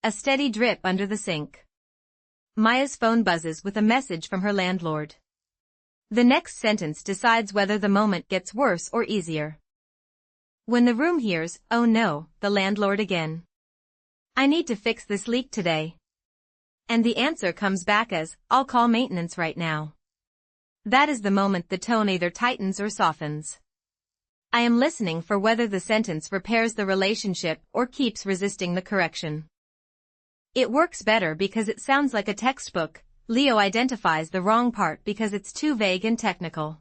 A steady drip under the sink. Maya's phone buzzes with a message from her landlord. The next sentence decides whether the moment gets worse or easier. When the room hears, "Oh no, the landlord again. I need to fix this leak today." And the answer comes back as, "I'll call maintenance right now." That is the moment the tone either tightens or softens. I am listening for whether the sentence repairs the relationship or keeps resisting the correction. It works better because it sounds like a textbook. Leo identifies the wrong part because it's too vague and technical.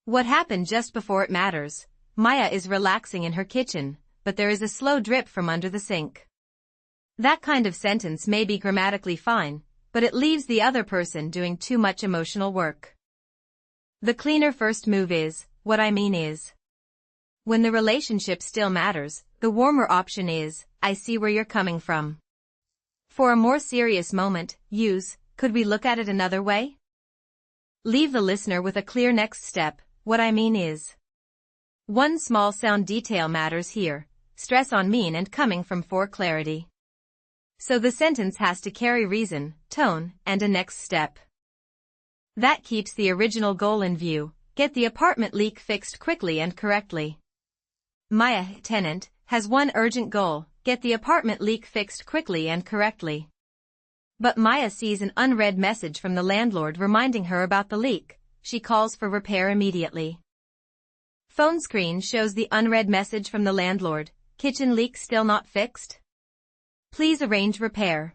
What happened just before it matters. Maya is relaxing in her kitchen, but there is a slow drip from under the sink. That kind of sentence may be grammatically fine, but it leaves the other person doing too much emotional work. The cleaner first move is, "What I mean is." When the relationship still matters, the warmer option is, "I see where you're coming from." For a more serious moment, use, "Could we look at it another way?" Leave the listener with a clear next step. What I mean is. One small sound detail matters here, stress on mean and coming from for clarity. So the sentence has to carry reason, tone, and a next step. That keeps the original goal in view, get the apartment leak fixed quickly and correctly. Maya, tenant, has one urgent goal, get the apartment leak fixed quickly and correctly. But Maya sees an unread message from the landlord reminding her about the leak. She calls for repair immediately. Phone screen shows the unread message from the landlord, "Kitchen leak still not fixed? Please arrange repair."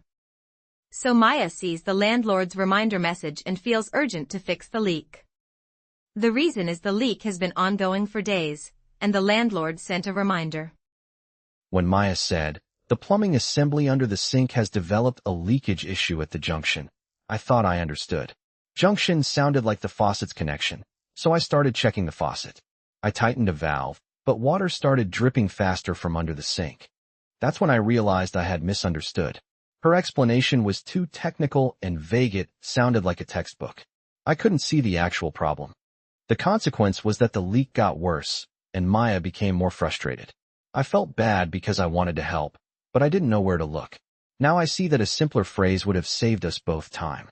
So Maya sees the landlord's reminder message and feels urgent to fix the leak. The reason is the leak has been ongoing for days, and the landlord sent a reminder. When Maya said, "The plumbing assembly under the sink has developed a leakage issue at the junction," I thought I understood. Junction sounded like the faucet's connection, so I started checking the faucet. I tightened a valve, but water started dripping faster from under the sink. That's when I realized I had misunderstood. Her explanation was too technical and vague. It sounded like a textbook. I couldn't see the actual problem. The consequence was that the leak got worse, and Maya became more frustrated. I felt bad because I wanted to help, but I didn't know where to look. Now I see that a simpler phrase would have saved us both time.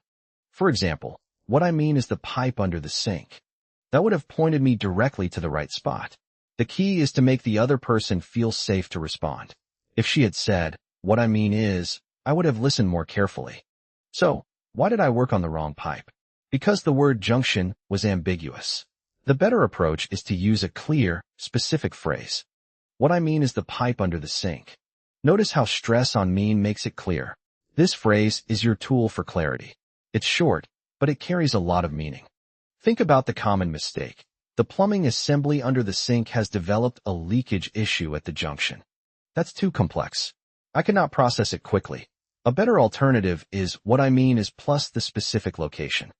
For example, "What I mean is the pipe under the sink." That would have pointed me directly to the right spot. The key is to make the other person feel safe to respond. If she had said, "What I mean is," I would have listened more carefully. So, why did I work on the wrong pipe? Because the word junction was ambiguous. The better approach is to use a clear, specific phrase. "What I mean is the pipe under the sink." Notice how stress on mean makes it clear. This phrase is your tool for clarity. It's short, but it carries a lot of meaning. Think about the common mistake. The plumbing assembly under the sink has developed a leakage issue at the junction. That's too complex. I cannot process it quickly. A better alternative is "what I mean is" plus the specific location.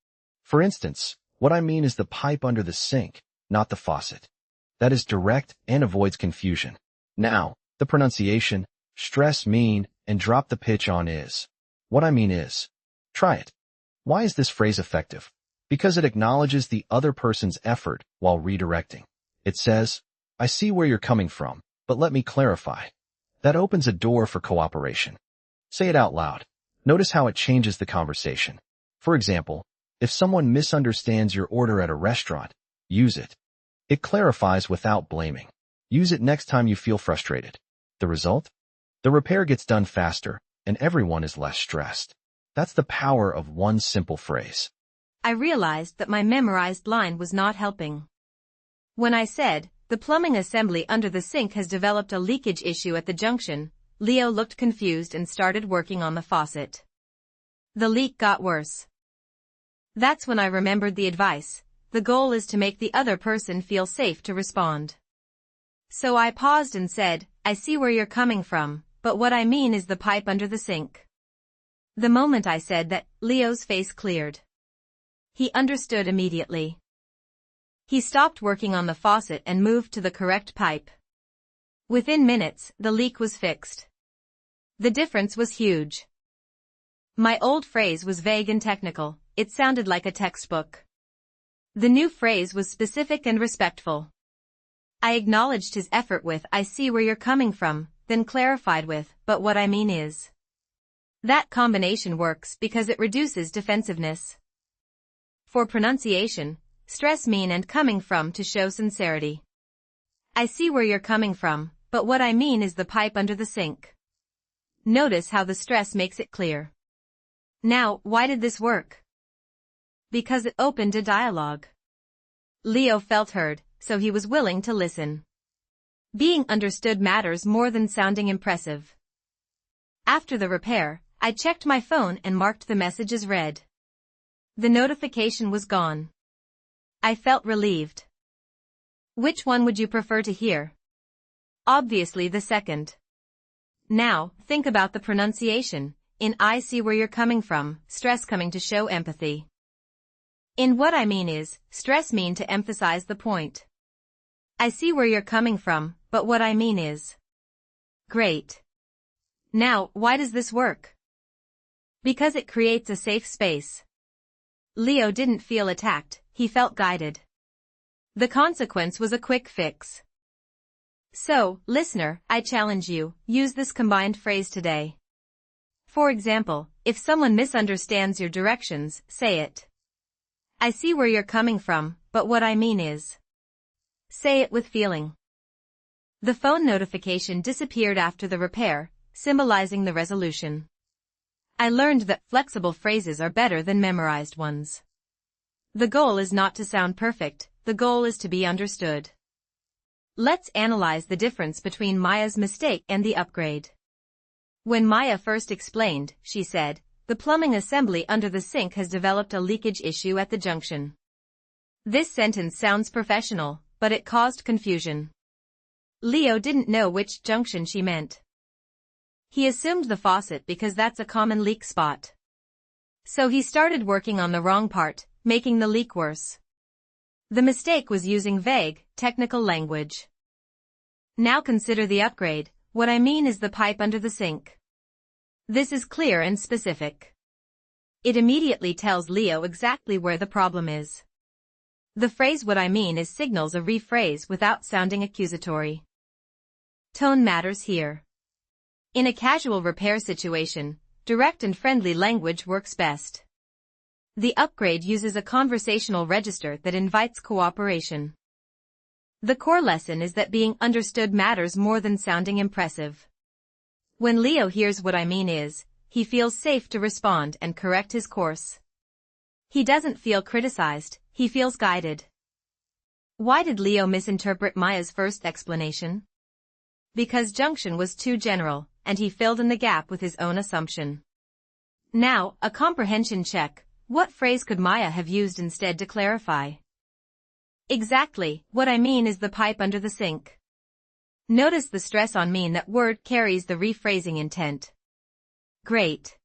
For instance, "What I mean is the pipe under the sink, not the faucet." That is direct and avoids confusion. Now, the pronunciation, stress mean, and drop the pitch on is. "What I mean is." Try it. Why is this phrase effective? Because it acknowledges the other person's effort while redirecting. It says, "I see where you're coming from, but let me clarify." That opens a door for cooperation. Say it out loud. Notice how it changes the conversation. For example, if someone misunderstands your order at a restaurant, use it. It clarifies without blaming. Use it next time you feel frustrated. The result? The repair gets done faster, and everyone is less stressed. That's the power of one simple phrase. I realized that my memorized line was not helping. When I said, "The plumbing assembly under the sink has developed a leakage issue at the junction," Leo looked confused and started working on the faucet. The leak got worse. That's when I remembered the advice. The goal is to make the other person feel safe to respond. So I paused and said, "I see where you're coming from, but what I mean is the pipe under the sink." The moment I said that, Leo's face cleared. He understood immediately. He stopped working on the faucet and moved to the correct pipe. Within minutes, the leak was fixed. The difference was huge. My old phrase was vague and technical. It sounded like a textbook. The new phrase was specific and respectful. I acknowledged his effort with, "I see where you're coming from," then clarified with, "But what I mean is." That combination works because it reduces defensiveness. For pronunciation, stress mean and coming from to show sincerity. I see where you're coming from, but what I mean is the pipe under the sink. Notice how the stress makes it clear. Now, why did this work? Because it opened a dialogue. Leo felt heard, so he was willing to listen. Being understood matters more than sounding impressive. After the repair, I checked my phone and marked the message as read. The notification was gone. I felt relieved. Which one would you prefer to hear? Obviously the second. Now, think about the pronunciation. In I see where you're coming from, stress coming to show empathy. In what I mean is, stress mean to emphasize the point. I see where you're coming from, but what I mean is. Great. Now, why does this work? Because it creates a safe space. Leo didn't feel attacked, he felt guided. The consequence was a quick fix. So, listener, I challenge you, use this combined phrase today. For example, if someone misunderstands your directions, say it. I see where you're coming from, but what I mean is. Say it with feeling. The phone notification disappeared after the repair, symbolizing the resolution. I learned that flexible phrases are better than memorized ones. The goal is not to sound perfect, the goal is to be understood. Let's analyze the difference between Maya's mistake and the upgrade. When Maya first explained, she said, the plumbing assembly under the sink has developed a leakage issue at the junction. This sentence sounds professional, but it caused confusion. Leo didn't know which junction she meant. He assumed the faucet because that's a common leak spot. So he started working on the wrong part, making the leak worse. The mistake was using vague, technical language. Now consider the upgrade. What I mean is the pipe under the sink. This is clear and specific. It immediately tells Leo exactly where the problem is. The phrase what I mean is signals a rephrase without sounding accusatory. Tone matters here. In a casual repair situation, direct and friendly language works best. The upgrade uses a conversational register that invites cooperation. The core lesson is that being understood matters more than sounding impressive. When Leo hears what I mean is, he feels safe to respond and correct his course. He doesn't feel criticized, he feels guided. Why did Leo misinterpret Maya's first explanation? Because junction was too general, and he filled in the gap with his own assumption. Now, a comprehension check. What phrase could Maya have used instead to clarify? Exactly, what I mean is the pipe under the sink. Notice the stress on mean that word carries the rephrasing intent. Great.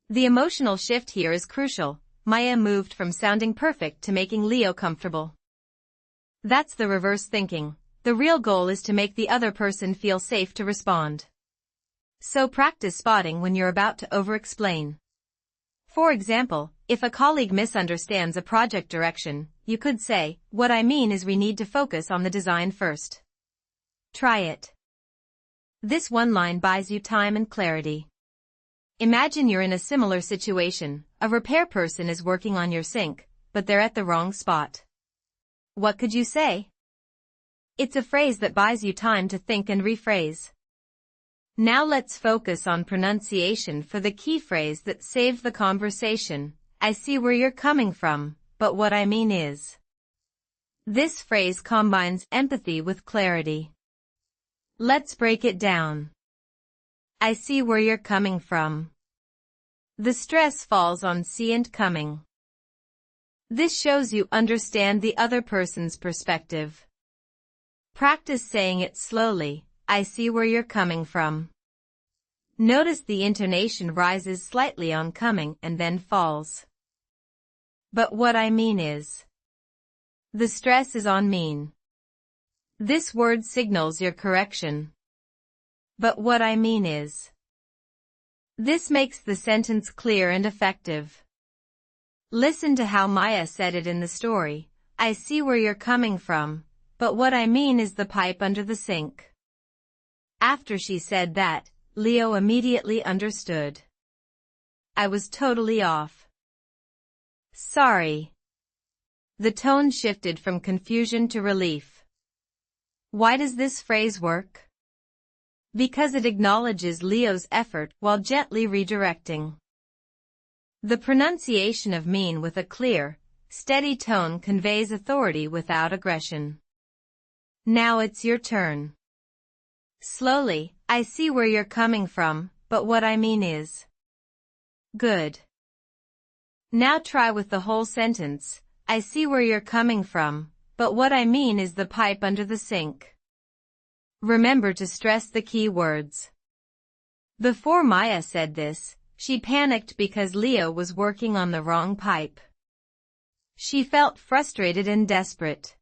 The emotional shift here is crucial. Maya moved from sounding perfect to making Leo comfortable. That's the reverse thinking. The real goal is to make the other person feel safe to respond. So practice spotting when you're about to overexplain. For example, if a colleague misunderstands a project direction, you could say, what I mean is we need to focus on the design first. Try it. This one line buys you time and clarity. Imagine you're in a similar situation. A repair person is working on your sink, but they're at the wrong spot. What could you say? It's a phrase that buys you time to think and rephrase. Now let's focus on pronunciation for the key phrase that saved the conversation. I see where you're coming from, but what I mean is. This phrase combines empathy with clarity. Let's break it down. I see where you're coming from. The stress falls on see and coming. This shows you understand the other person's perspective. Practice saying it slowly. I see where you're coming from. Notice the intonation rises slightly on coming and then falls. But what I mean is. The stress is on mean. This word signals your correction. But what I mean is. This makes the sentence clear and effective. Listen to how Maya said it in the story. I see where you're coming from, but what I mean is the pipe under the sink. After she said that, Leo immediately understood. I was totally off. Sorry. The tone shifted from confusion to relief. Why does this phrase work? Because it acknowledges Leo's effort while gently redirecting. The pronunciation of mean with a clear, steady tone conveys authority without aggression. Now it's your turn. Slowly, I see where you're coming from, but what I mean is. Good. Now try with the whole sentence. I see where you're coming from, but what I mean is the pipe under the sink. Remember to stress the key words. Before Maya said this, she panicked because Leo was working on the wrong pipe. She felt frustrated and desperate.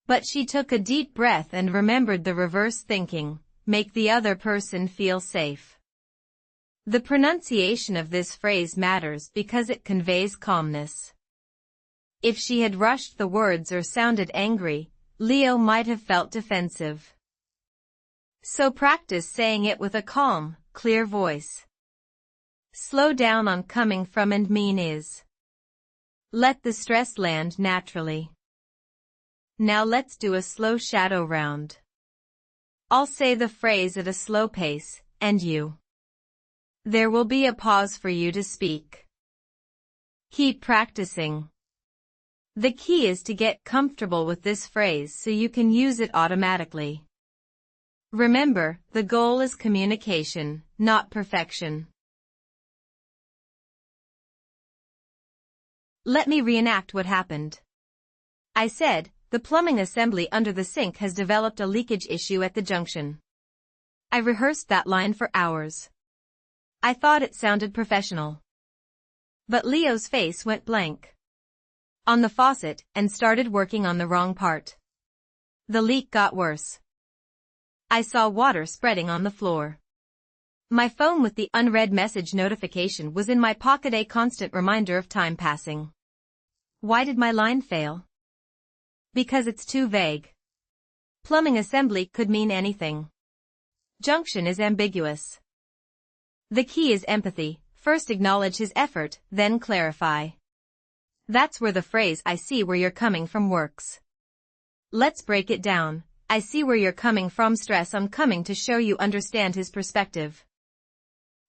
But she took a deep breath and remembered the reverse thinking, make the other person feel safe. The pronunciation of this phrase matters because it conveys calmness. If she had rushed the words or sounded angry, Leo might have felt defensive. So practice saying it with a calm, clear voice. Slow down on coming from and mean is. Let the stress land naturally. Now let's do a slow shadow round. I'll say the phrase at a slow pace, and you. There will be a pause for you to speak. Keep practicing. The key is to get comfortable with this phrase so you can use it automatically. Remember, the goal is communication, not perfection. Let me reenact what happened. I said, the plumbing assembly under the sink has developed a leakage issue at the junction. I rehearsed that line for hours. I thought it sounded professional. But Leo's face went blank on the faucet and started working on the wrong part. The leak got worse. I saw water spreading on the floor. My phone with the unread message notification was in my pocket, a constant reminder of time passing. Why did my line fail? Because it's too vague. Plumbing assembly could mean anything. Junction is ambiguous. The key is empathy. First acknowledge his effort, then clarify. That's where the phrase I see where you're coming from works. Let's break it down. I see where you're coming from. Stress on coming to show you understand his perspective.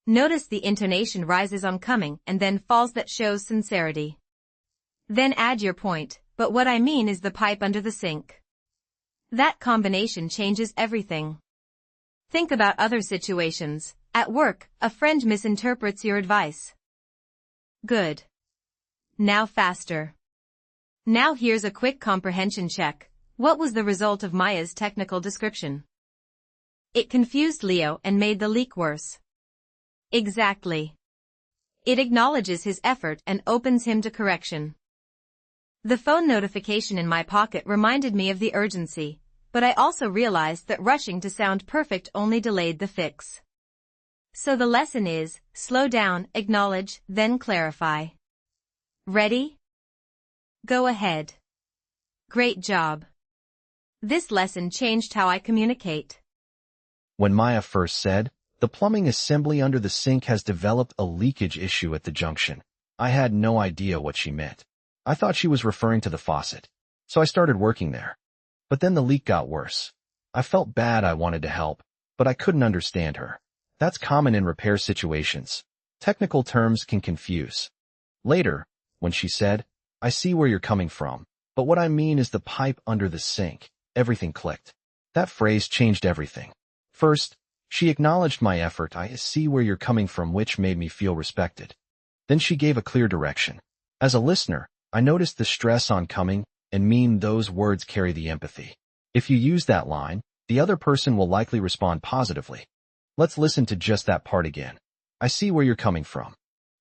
Notice the intonation rises on coming and then falls, that shows sincerity. Then add your point, but what I mean is the pipe under the sink. That combination changes everything. Think about other situations. At work, a friend misinterprets your advice. Good. Now faster. Now here's a quick comprehension check. What was the result of Maya's technical description? It confused Leo and made the leak worse. Exactly. It acknowledges his effort and opens him to correction. The phone notification in my pocket reminded me of the urgency, but I also realized that rushing to sound perfect only delayed the fix. So the lesson is, slow down, acknowledge, then clarify. Ready? Go ahead. Great job. This lesson changed how I communicate. When Maya first said, the plumbing assembly under the sink has developed a leakage issue at the junction, I had no idea what she meant. I thought she was referring to the faucet, so I started working there. But then the leak got worse. I felt bad. I wanted to help, but I couldn't understand her. That's common in repair situations. Technical terms can confuse. Later, when she said, I see where you're coming from, but what I mean is the pipe under the sink, everything clicked. That phrase changed everything. First, she acknowledged my effort. I see where you're coming from, which made me feel respected. Then she gave a clear direction. As a listener, I noticed the stress on coming and mean. Those words carry the empathy. If you use that line, the other person will likely respond positively. Let's listen to just that part again. I see where you're coming from.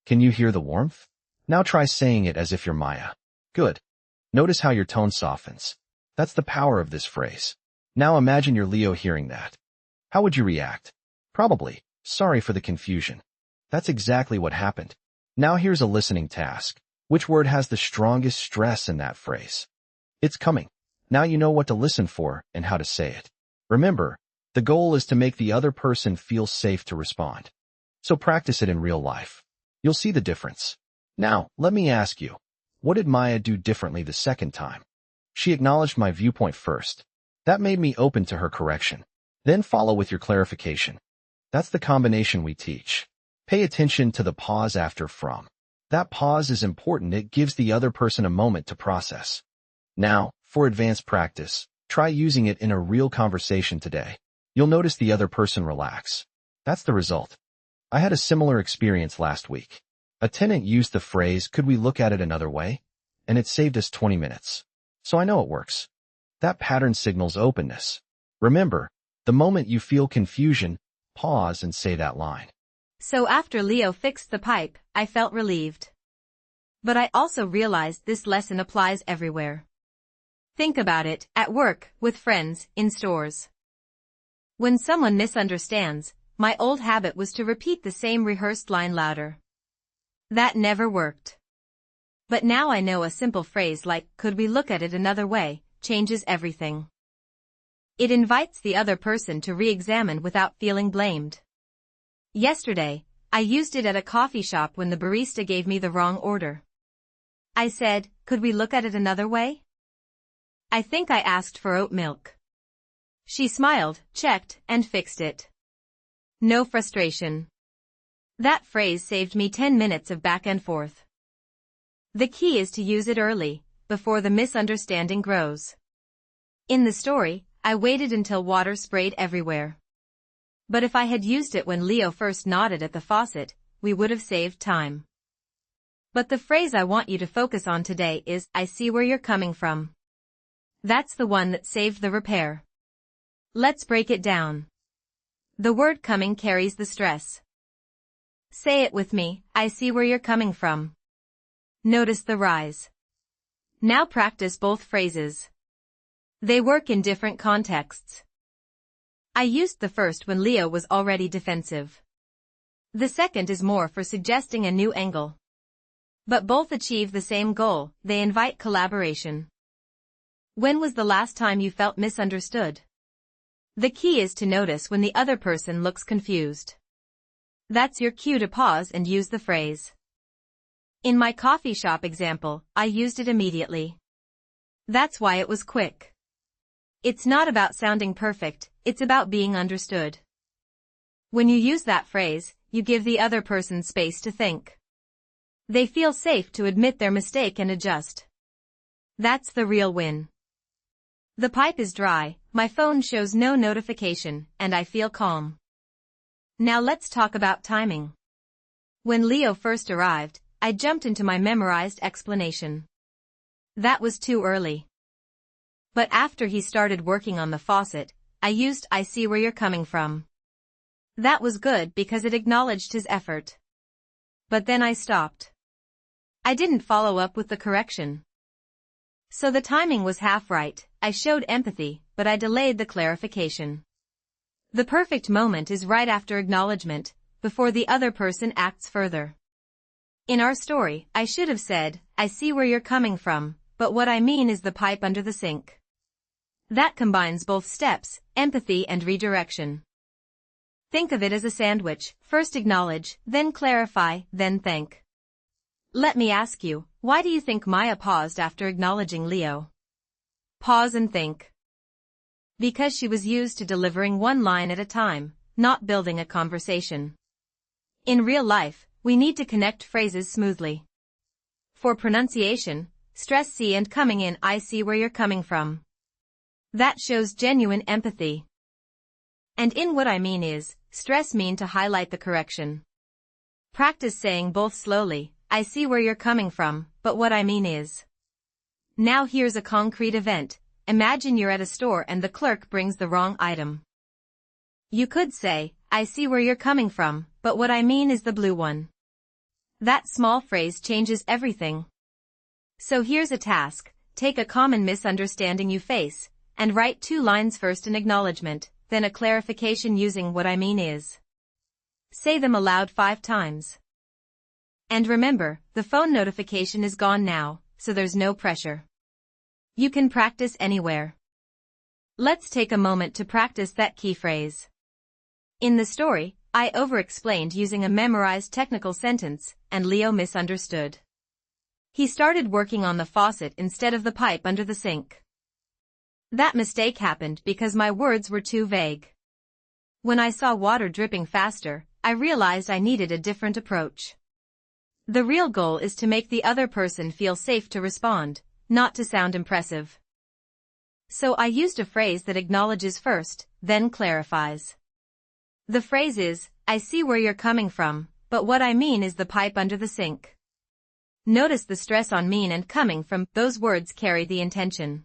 Can you hear the warmth? Now try saying it as if you're Maya. Good. Notice how your tone softens. That's the power of this phrase. Now imagine you're Leo hearing that. How would you react? Probably, sorry for the confusion. That's exactly what happened. Now here's a listening task. Which word has the strongest stress in that phrase? It's coming. Now you know what to listen for and how to say it. Remember, the goal is to make the other person feel safe to respond. So practice it in real life. You'll see the difference. Now, let me ask you, what did Maya do differently the second time? She acknowledged my viewpoint first. That made me open to her correction. Then follow with your clarification. That's the combination we teach. Pay attention to the pause after from. That pause is important. It gives the other person a moment to process. Now, for advanced practice, try using it in a real conversation today. You'll notice the other person relax. That's the result. I had a similar experience last week. A tenant used the phrase, "Could we look at it another way?" And it saved us 20 minutes. So I know it works. That pattern signals openness. Remember, the moment you feel confusion, pause and say that line. So after Leo fixed the pipe, I felt relieved. But I also realized this lesson applies everywhere. Think about it, at work, with friends, in stores. When someone misunderstands, my old habit was to repeat the same rehearsed line louder. That never worked. But now I know a simple phrase like, "Could we look at it another way?" changes everything. It invites the other person to re-examine without feeling blamed. Yesterday, I used it at a coffee shop when the barista gave me the wrong order. I said, "Could we look at it another way?" I think I asked for oat milk. She smiled, checked, and fixed it. No frustration. That phrase saved me 10 minutes of back and forth. The key is to use it early, before the misunderstanding grows. In the story, I waited until water sprayed everywhere. But if I had used it when Leo first nodded at the faucet, we would have saved time. But the phrase I want you to focus on today is, "I see where you're coming from." That's the one that saved the repair. Let's break it down. The word coming carries the stress. Say it with me, "I see where you're coming from." Notice the rise. Now practice both phrases. They work in different contexts. I used the first when Leo was already defensive. The second is more for suggesting a new angle. But both achieve the same goal, they invite collaboration. When was the last time you felt misunderstood? The key is to notice when the other person looks confused. That's your cue to pause and use the phrase. In my coffee shop example, I used it immediately. That's why it was quick. It's not about sounding perfect, it's about being understood. When you use that phrase, you give the other person space to think. They feel safe to admit their mistake and adjust. That's the real win. The pipe is dry, my phone shows no notification, and I feel calm. Now let's talk about timing. When Leo first arrived, I jumped into my memorized explanation. That was too early. But after he started working on the faucet, I used "I see where you're coming from." That was good because it acknowledged his effort. But then I stopped. I didn't follow up with the correction. So the timing was half right, I showed empathy, but I delayed the clarification. The perfect moment is right after acknowledgement, before the other person acts further. In our story, I should have said, "I see where you're coming from, but what I mean is the pipe under the sink." That combines both steps, empathy and redirection. Think of it as a sandwich, first acknowledge, then clarify, then thank. Let me ask you, why do you think Maya paused after acknowledging Leo? Pause and think. Because she was used to delivering one line at a time, not building a conversation. In real life, we need to connect phrases smoothly. For pronunciation, stress "see" and coming in "I see where you're coming from." That shows genuine empathy. And in "what I mean is," stress "mean" to highlight the correction. Practice saying both slowly, "I see where you're coming from, but what I mean is." Now here's a concrete event. Imagine you're at a store and the clerk brings the wrong item. You could say, "I see where you're coming from, but what I mean is the blue one." That small phrase changes everything. So here's a task. Take a common misunderstanding you face, and write 2 lines, first an acknowledgement, then a clarification using "what I mean is." Say them aloud 5 times. And remember, the phone notification is gone now, so there's no pressure. You can practice anywhere. Let's take a moment to practice that key phrase. In the story, I overexplained using a memorized technical sentence, and Leo misunderstood. He started working on the faucet instead of the pipe under the sink. That mistake happened because my words were too vague. When I saw water dripping faster, I realized I needed a different approach. The real goal is to make the other person feel safe to respond, not to sound impressive. So I used a phrase that acknowledges first, then clarifies. The phrase is, I see where you're coming from, but what I mean is the pipe under the sink. Notice the stress on mean and coming from. Those words carry the intention.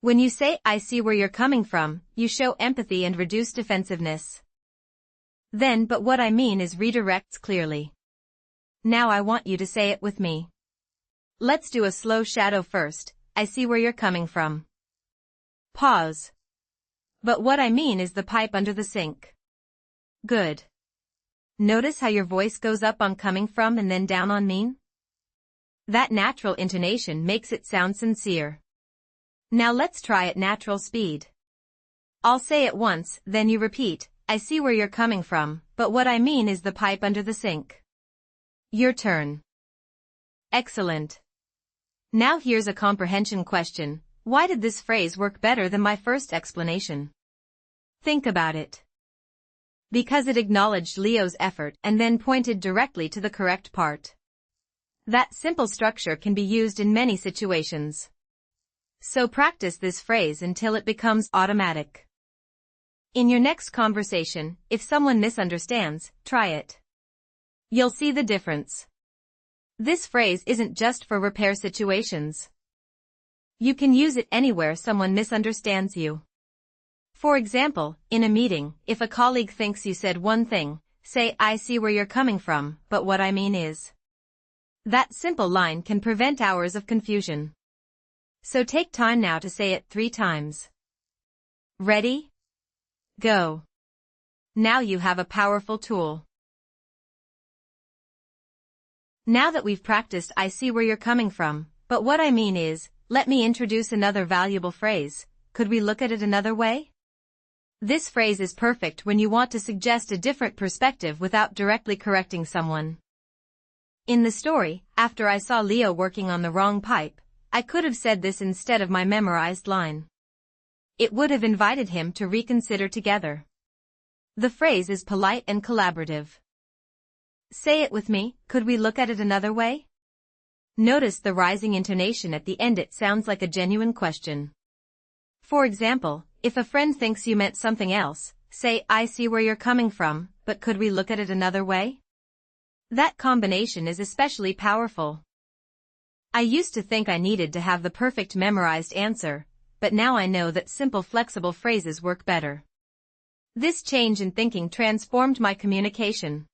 When you say, I see where you're coming from, you show empathy and reduce defensiveness. Then, but what I mean is redirects clearly. Now I want you to say it with me. Let's do a slow shadow first. I see where you're coming from. Pause. But what I mean is the pipe under the sink. Good. Notice how your voice goes up on coming from and then down on mean? That natural intonation makes it sound sincere. Now let's try at natural speed. I'll say it once, then you repeat, I see where you're coming from, but what I mean is the pipe under the sink. Your turn. Excellent. Now here's a comprehension question. Why did this phrase work better than my first explanation? Think about it. Because it acknowledged Leo's effort and then pointed directly to the correct part. That simple structure can be used in many situations. So practice this phrase until it becomes automatic. In your next conversation, if someone misunderstands, try it. You'll see the difference. This phrase isn't just for repair situations. You can use it anywhere someone misunderstands you. For example, in a meeting, if a colleague thinks you said one thing, say, I see where you're coming from, but what I mean is. That simple line can prevent hours of confusion. So take time now to say it 3 times. Ready? Go. Now you have a powerful tool. Now that we've practiced I see where you're coming from, but what I mean is, let me introduce another valuable phrase. Could we look at it another way? This phrase is perfect when you want to suggest a different perspective without directly correcting someone. In the story, after I saw Leo working on the wrong pipe, I could have said this instead of my memorized line. It would have invited him to reconsider together. The phrase is polite and collaborative. Say it with me, could we look at it another way? Notice the rising intonation at the end. It sounds like a genuine question. For example, if a friend thinks you meant something else, say, I see where you're coming from, but could we look at it another way? That combination is especially powerful. I used to think I needed to have the perfect memorized answer, but now I know that simple flexible phrases work better. This change in thinking transformed my communication.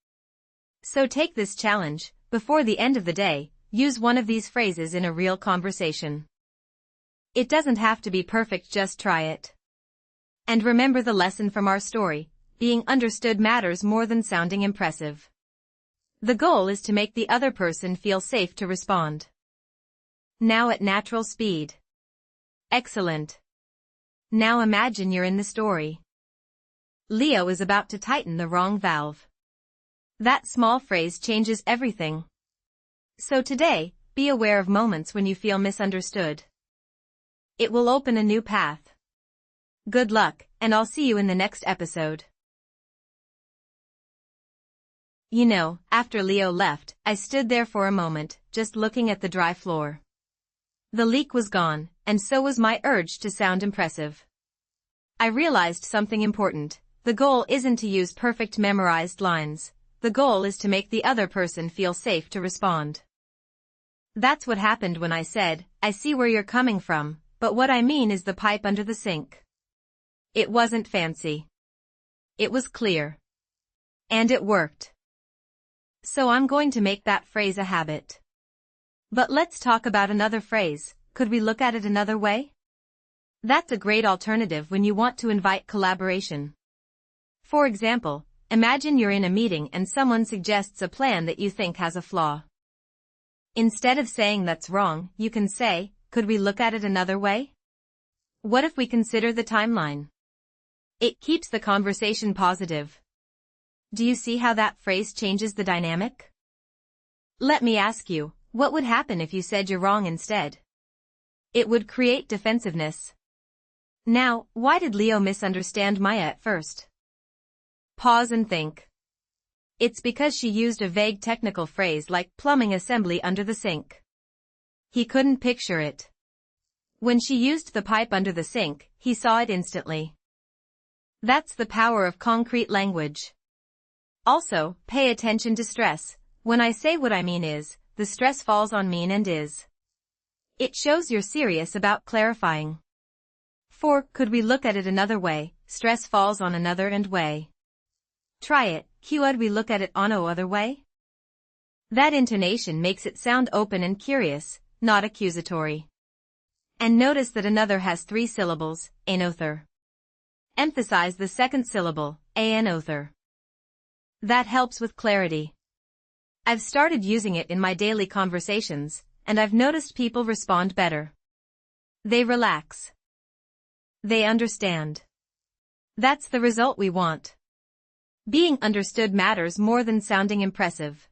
So take this challenge. Before the end of the day, use one of these phrases in a real conversation. It doesn't have to be perfect, just try it. And remember the lesson from our story, being understood matters more than sounding impressive. The goal is to make the other person feel safe to respond. Now at natural speed. Excellent. Now imagine you're in the story. Leo is about to tighten the wrong valve. That small phrase changes everything. So today, be aware of moments when you feel misunderstood. It will open a new path. Good luck, and I'll see you in the next episode. You know, after Leo left, I stood there for a moment, just looking at the dry floor. The leak was gone, and so was my urge to sound impressive. I realized something important. The goal isn't to use perfect memorized lines. The goal is to make the other person feel safe to respond. That's what happened when I said, I see where you're coming from, but what I mean is the pipe under the sink. It wasn't fancy. It was clear. And it worked. So I'm going to make that phrase a habit. But let's talk about another phrase. Could we look at it another way? That's a great alternative when you want to invite collaboration. For example, imagine you're in a meeting and someone suggests a plan that you think has a flaw. Instead of saying that's wrong, you can say, could we look at it another way? What if we consider the timeline? It keeps the conversation positive. Do you see how that phrase changes the dynamic? Let me ask you, what would happen if you said you're wrong instead? It would create defensiveness. Now, why did Leo misunderstand Maya at first? Pause and think. It's because she used a vague technical phrase like plumbing assembly under the sink. He couldn't picture it. When she used the pipe under the sink, he saw it instantly. That's the power of concrete language. Also, pay attention to stress. When I say what I mean is, the stress falls on mean and is. It shows you're serious about clarifying. 4. Could we look at it another way? Stress falls on another and way. Try it. Could we look at it on o other way? That intonation makes it sound open and curious, not accusatory. And notice that another has 3 syllables, another. Emphasize the second syllable, another. That helps with clarity. I've started using it in my daily conversations, and I've noticed people respond better. They relax. They understand. That's the result we want. Being understood matters more than sounding impressive.